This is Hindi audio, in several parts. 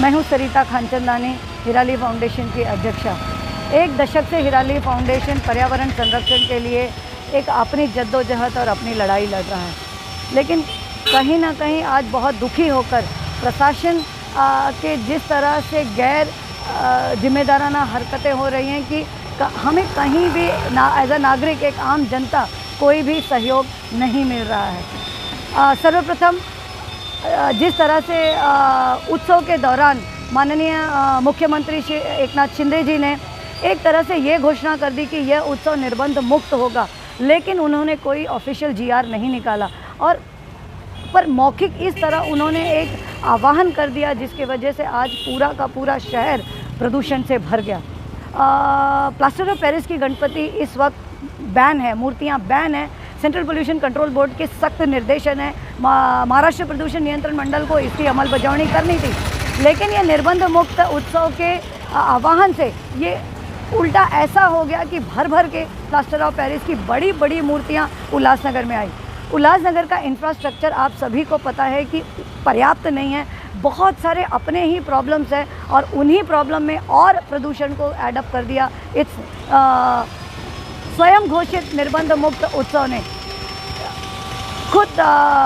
मैं हूं सरिता खानचंदानी, हिराली फाउंडेशन की अध्यक्षा। एक दशक से हिराली फाउंडेशन पर्यावरण संरक्षण के लिए एक अपनी जद्दोजहद और अपनी लड़ाई लड़ रहा है, लेकिन कहीं ना कहीं आज बहुत दुखी होकर प्रशासन के जिस तरह से गैर जिम्मेदाराना हरकतें हो रही हैं कि हमें कहीं भी एज अ नागरिक, एक आम जनता, कोई भी सहयोग नहीं मिल रहा है। सर्वप्रथम जिस तरह से उत्सव के दौरान माननीय मुख्यमंत्री श्री एकनाथ शिंदे जी ने एक तरह से ये घोषणा कर दी कि यह उत्सव निर्बंध मुक्त होगा, लेकिन उन्होंने कोई ऑफिशियल जीआर नहीं निकाला और पर मौखिक इस तरह उन्होंने एक आह्वान कर दिया जिसकी वजह से आज पूरा का पूरा शहर प्रदूषण से भर गया। प्लास्टर ऑफ पेरिस की गणपति इस वक्त बैन है, मूर्तियां बैन है। सेंट्रल पोल्यूशन कंट्रोल बोर्ड के सख्त निर्देशन है, महाराष्ट्र प्रदूषण नियंत्रण मंडल को इसकी अमलबजावनी करनी थी, लेकिन ये निर्बंध मुक्त उत्सव के आह्वान से ये उल्टा ऐसा हो गया कि भर भर के प्लास्टर ऑफ पेरिस की बड़ी बड़ी मूर्तियां उल्लासनगर में आई। उल्लासनगर का इंफ्रास्ट्रक्चर आप सभी को पता है कि पर्याप्त नहीं है, बहुत सारे अपने ही प्रॉब्लम्स हैं और उन्हीं प्रॉब्लम में और प्रदूषण को एडअप कर दिया इस स्वयं घोषित निर्बंध मुक्त उत्सव ने। खुद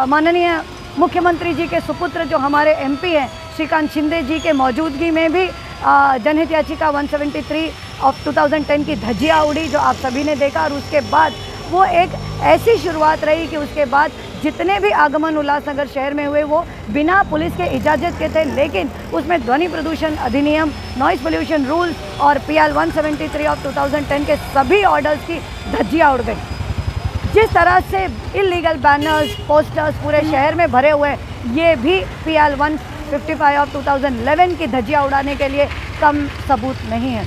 माननीय मुख्यमंत्री जी के सुपुत्र जो हमारे एमपी हैं श्रीकांत शिंदे जी के मौजूदगी में भी जनहित याचिका 173 ऑफ 2010 की धज्जियां उड़ी, जो आप सभी ने देखा, और उसके बाद वो एक ऐसी शुरुआत रही कि उसके बाद जितने भी आगमन उल्लासनगर शहर में हुए वो बिना पुलिस के इजाज़त के थे, लेकिन उसमें ध्वनि प्रदूषण अधिनियम, नॉइज़ पोल्यूशन रूल्स और PL 173 ऑफ 2010 के सभी ऑर्डर्स की धज्जियां उड़ गई। जिस तरह से इलीगल बैनर्स, पोस्टर्स पूरे शहर में भरे हुए, ये भी PL 155 ऑफ 2011 की धज्जियां उड़ाने के लिए कम सबूत नहीं है।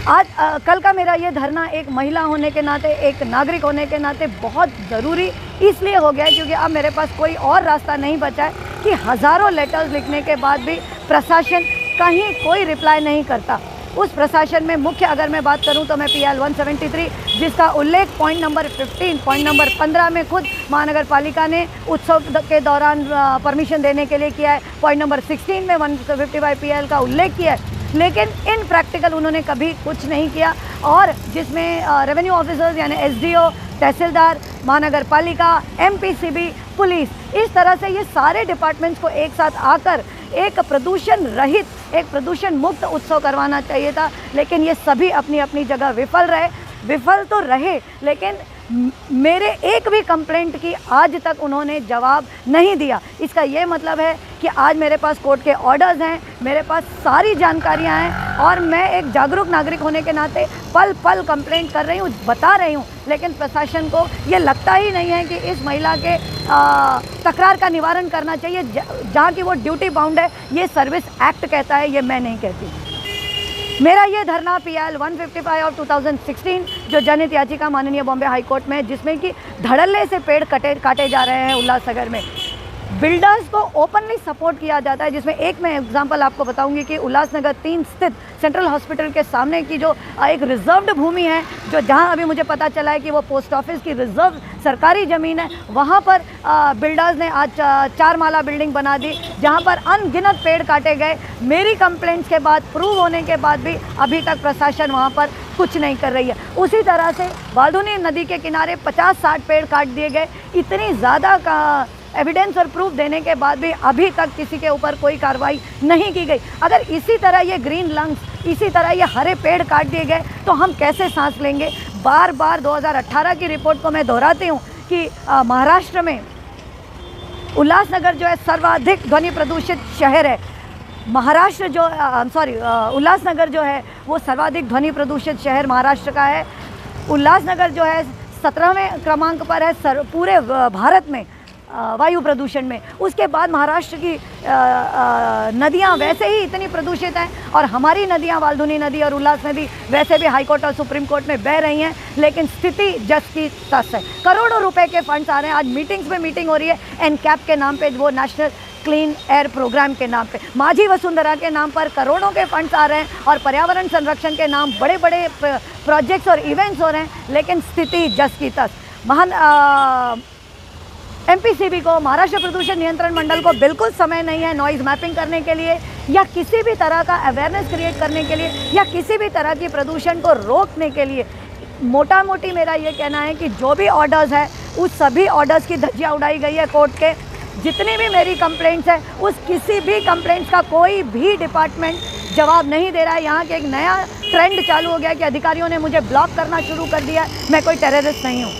आज कल का मेरा ये धरना एक महिला होने के नाते, एक नागरिक होने के नाते बहुत ज़रूरी इसलिए हो गया है क्योंकि अब मेरे पास कोई और रास्ता नहीं बचा है कि हज़ारों लेटर्स लिखने के बाद भी प्रशासन कहीं कोई रिप्लाई नहीं करता। उस प्रशासन में मुख्य अगर मैं बात करूं तो मैं PL 173 जिसका उल्लेख पॉइंट नंबर 15, पॉइंट नंबर 15 में खुद महानगर पालिका ने उत्सव के दौरान परमिशन देने के लिए किया है, पॉइंट नंबर 16 में 155 PL का उल्लेख किया है, लेकिन इन प्रैक्टिकल उन्होंने कभी कुछ नहीं किया। और जिसमें रेवेन्यू ऑफिसर्स यानी SDO, तहसीलदार, महानगर पालिका, MPCB, पुलिस, इस तरह से ये सारे डिपार्टमेंट्स को एक साथ आकर एक प्रदूषण रहित, एक प्रदूषण मुक्त उत्सव करवाना चाहिए था, लेकिन ये सभी अपनी अपनी जगह विफल तो रहे, लेकिन मेरे एक भी कंप्लेंट की आज तक उन्होंने जवाब नहीं दिया। इसका ये मतलब है कि आज मेरे पास कोर्ट के ऑर्डर्स हैं, मेरे पास सारी जानकारियां हैं और मैं एक जागरूक नागरिक होने के नाते पल पल कंप्लेंट कर रही हूँ, बता रही हूँ, लेकिन प्रशासन को ये लगता ही नहीं है कि इस महिला के तकरार का निवारण करना चाहिए जहाँ की वो ड्यूटी बाउंड है। ये सर्विस एक्ट कहता है, ये मैं नहीं कहती। मेरा ये धरना PL 155 ऑफ 2016 जो जनहित याचिका माननीय बॉम्बे हाई कोर्ट में, जिसमें कि धड़ल्ले से पेड़ काटे जा रहे हैं उल्लासनगर में, बिल्डर्स को ओपनली सपोर्ट किया जाता है, जिसमें एक मैं एग्जांपल आपको बताऊंगी कि उल्लासनगर 3 स्थित सेंट्रल हॉस्पिटल के सामने की जो एक रिजर्व्ड भूमि है, जो जहां अभी मुझे पता चला है कि वो पोस्ट ऑफिस की रिजर्व सरकारी ज़मीन है, वहां पर बिल्डर्स ने आज 4 माला बिल्डिंग बना दी, जहां पर अनगिनत पेड़ काटे गए। मेरी कंप्लेंट्स के बाद, प्रूव होने के बाद भी अभी तक प्रशासन वहाँ पर कुछ नहीं कर रही है। उसी तरह से बालधुनी नदी के किनारे 50-60 पेड़ काट दिए गए। इतनी ज़्यादा का एविडेंस और प्रूफ देने के बाद भी अभी तक किसी के ऊपर कोई कार्रवाई नहीं की गई। अगर इसी तरह ये ग्रीन लंग्स, इसी तरह ये हरे पेड़ काट दिए गए तो हम कैसे सांस लेंगे। बार बार 2018 की रिपोर्ट को मैं दोहराती हूँ कि महाराष्ट्र में उल्लासनगर जो है सर्वाधिक ध्वनि प्रदूषित शहर है। महाराष्ट्र जो उल्लासनगर जो है वो सर्वाधिक ध्वनि प्रदूषित शहर महाराष्ट्र का है। उल्लासनगर जो है 17वें क्रमांक पर है पूरे भारत में वायु प्रदूषण में। उसके बाद महाराष्ट्र की नदियां वैसे ही इतनी प्रदूषित हैं और हमारी नदियां बालधुनी नदी और उल्लास नदी वैसे भी हाई कोर्ट और सुप्रीम कोर्ट में बह रही हैं, लेकिन स्थिति जस की तस है। करोड़ों रुपए के फंड्स आ रहे हैं। आज मीटिंग्स में मीटिंग हो रही है NCAP के नाम पे, वो नेशनल क्लीन एयर प्रोग्राम के नाम पे, माझी वसुंधरा के नाम पर करोड़ों के फंड्स आ रहे हैं और पर्यावरण संरक्षण के नाम बड़े बड़े प्रोजेक्ट्स और इवेंट्स हो रहे हैं, लेकिन स्थिति जस की तस। एमपीसीबी को, महाराष्ट्र प्रदूषण नियंत्रण मंडल को बिल्कुल समय नहीं है नॉइज़ मैपिंग करने के लिए या किसी भी तरह का अवेयरनेस क्रिएट करने के लिए या किसी भी तरह की प्रदूषण को रोकने के लिए। मोटा मोटी मेरा ये कहना है कि जो भी ऑर्डर्स है उस सभी ऑर्डर्स की धज्जियाँ उड़ाई गई है कोर्ट के। जितनी भी मेरी कंप्लेंट्स हैं उस किसी भी कंप्लेंट्स का कोई भी डिपार्टमेंट जवाब नहीं दे रहा है। यहाँ के एक नया ट्रेंड चालू हो गया कि अधिकारियों ने मुझे ब्लॉक करना शुरू कर दिया। मैं कोई टेररिस्ट नहीं हूँ।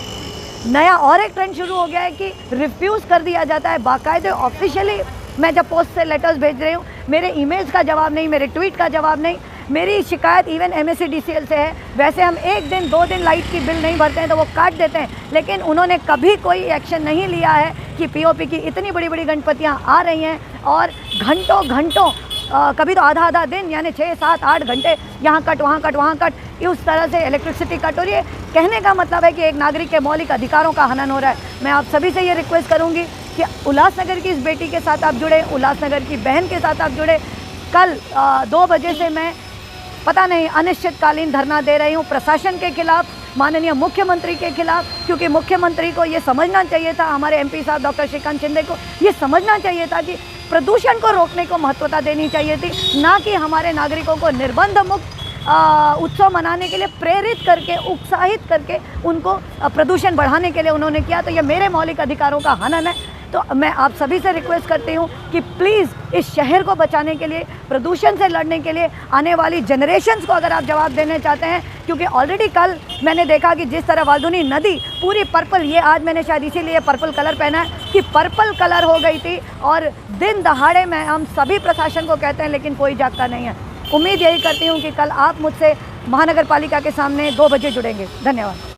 नया और एक ट्रेंड शुरू हो गया है कि रिफ्यूज़ कर दिया जाता है बाकायदे ऑफिशियली। मैं जब पोस्ट से लेटर्स भेज रही हूँ, मेरे ईमेल्स का जवाब नहीं, मेरे ट्वीट का जवाब नहीं। मेरी शिकायत इवन MSEDCL से है। वैसे हम 1 दिन 2 दिन लाइट की बिल नहीं भरते हैं तो वो काट देते हैं, लेकिन उन्होंने कभी कोई एक्शन नहीं लिया है कि POP की इतनी बड़ी बड़ी गणपतियाँ आ रही हैं और घंटों घंटों कभी तो आधा दिन यानी 6, 7, 8 घंटे यहाँ कट वहाँ कट वहाँ कट, उस तरह से इलेक्ट्रिसिटी कट हो रही है। कहने का मतलब है कि एक नागरिक के मौलिक अधिकारों का हनन हो रहा है। मैं आप सभी से ये रिक्वेस्ट करूँगी कि उल्लासनगर की इस बेटी के साथ आप जुड़े, उल्लासनगर की बहन के साथ आप जुड़े। कल 2 बजे से मैं पता नहीं अनिश्चितकालीन धरना दे रही हूँ प्रशासन के खिलाफ, माननीय मुख्यमंत्री के खिलाफ, क्योंकि मुख्यमंत्री को ये समझना चाहिए था, हमारे MP साहब डॉक्टर श्रीकांत शिंदे को ये समझना चाहिए था कि प्रदूषण को रोकने को महत्वता देनी चाहिए थी, ना कि हमारे नागरिकों को निर्बंध मुक्त उत्सव मनाने के लिए प्रेरित करके, उत्साहित करके उनको प्रदूषण बढ़ाने के लिए उन्होंने किया। तो ये मेरे मौलिक अधिकारों का हनन है। तो मैं आप सभी से रिक्वेस्ट करती हूँ कि प्लीज़ इस शहर को बचाने के लिए, प्रदूषण से लड़ने के लिए, आने वाली जनरेशन्स को अगर आप जवाब देने चाहते हैं, क्योंकि ऑलरेडी कल मैंने देखा कि जिस तरह वाल्दुनी नदी पूरी पर्पल, ये आज मैंने शायद इसीलिए पर्पल कलर पहना है कि पर्पल कलर हो गई थी और दिन दहाड़े में हम सभी प्रशासन को कहते हैं लेकिन कोई जागता नहीं है। उम्मीद यही करती हूँ कि कल आप मुझसे महानगर पालिका के सामने 2 बजे जुड़ेंगे। धन्यवाद।